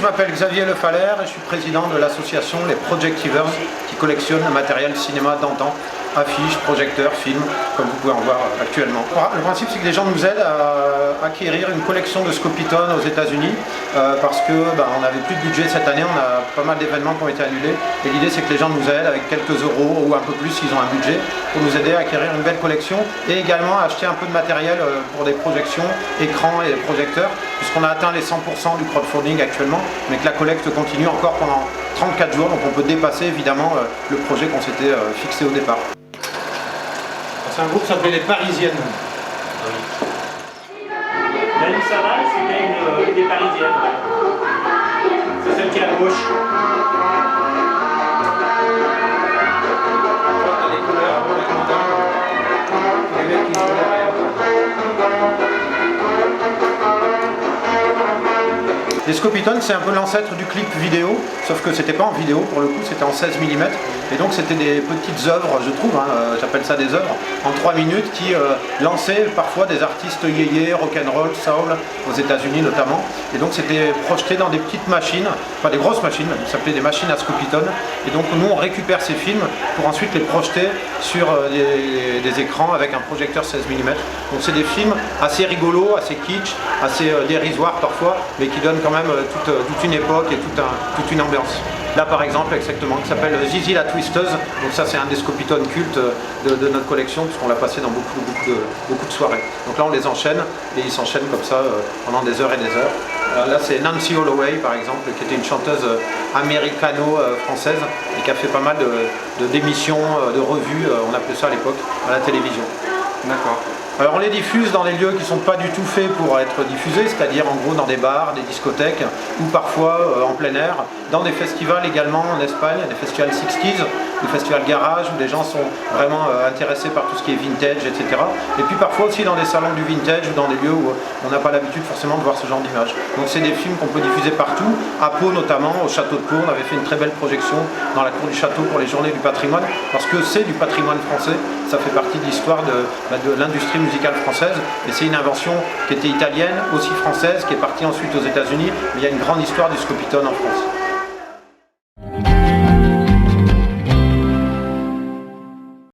m'appelle Xavier Le Faller et je suis président de l'association Les Projectivers qui collectionne le matériel cinéma d'antan, affiches, projecteurs, films, comme vous pouvez en voir actuellement. Le principe, c'est que les gens nous aident à acquérir une collection de Scopitone aux États-Unis parce que on n'avait plus de budget cette année, on a pas mal d'événements qui ont été annulés et l'idée c'est que les gens nous aident avec quelques euros ou un peu plus s'ils ont un budget pour nous aider à acquérir une belle collection et également à acheter un peu de matériel pour des projections, écrans et projecteurs puisqu'on a atteint les 100% du crowdfunding actuellement mais que la collecte continue encore pendant 34 jours donc on peut dépasser évidemment le projet qu'on s'était fixé au départ. C'est un groupe qui s'appelait Les Parisiennes. Oui. Dani Saval, c'était une des Parisiennes. Ouais. C'est celle qui est à gauche. Les couleurs, les mecs qui sont derrière. Les Scopitone, c'est un peu l'ancêtre du clip vidéo, sauf que c'était pas en vidéo pour le coup, c'était en 16 mm. Et donc c'était des petites œuvres, je trouve, j'appelle ça des œuvres, en 3 minutes qui lançaient parfois des artistes yéyé, rock'n'roll, soul, aux États-Unis notamment. Et donc c'était projeté dans des petites machines, pas des grosses machines, ça s'appelait des machines à Scopitone. Et donc nous on récupère ces films pour ensuite les projeter sur des écrans avec un projecteur 16 mm. Donc c'est des films assez rigolos, assez kitsch, assez dérisoires parfois, mais qui donnent quand même toute une époque et toute une ambiance. Là par exemple exactement, qui s'appelle Zizi la Twisteuse, donc ça c'est un des Scopitone cultes de notre collection puisqu'on l'a passé dans beaucoup de soirées. Donc là on les enchaîne et ils s'enchaînent comme ça pendant des heures et des heures. Là c'est Nancy Holloway par exemple, qui était une chanteuse américano-française et qui a fait pas mal d'émissions, de revues, on appelait ça à l'époque, à la télévision. D'accord. Alors on les diffuse dans des lieux qui ne sont pas du tout faits pour être diffusés, c'est-à-dire en gros dans des bars, des discothèques ou parfois en plein air, dans des festivals également en Espagne, des festivals 60s, des festivals garage où les gens sont vraiment intéressés par tout ce qui est vintage, etc. Et puis parfois aussi dans des salons du vintage ou dans des lieux où on n'a pas l'habitude forcément de voir ce genre d'images. Donc c'est des films qu'on peut diffuser partout, à Pau notamment, au château de Pau, on avait fait une très belle projection dans la cour du château pour les journées du patrimoine, parce que c'est du patrimoine français, ça fait partie de l'histoire de l'industrie musicale française et c'est une invention qui était italienne, aussi française, qui est partie ensuite aux États-Unis, mais il y a une grande histoire du Scopitone en France.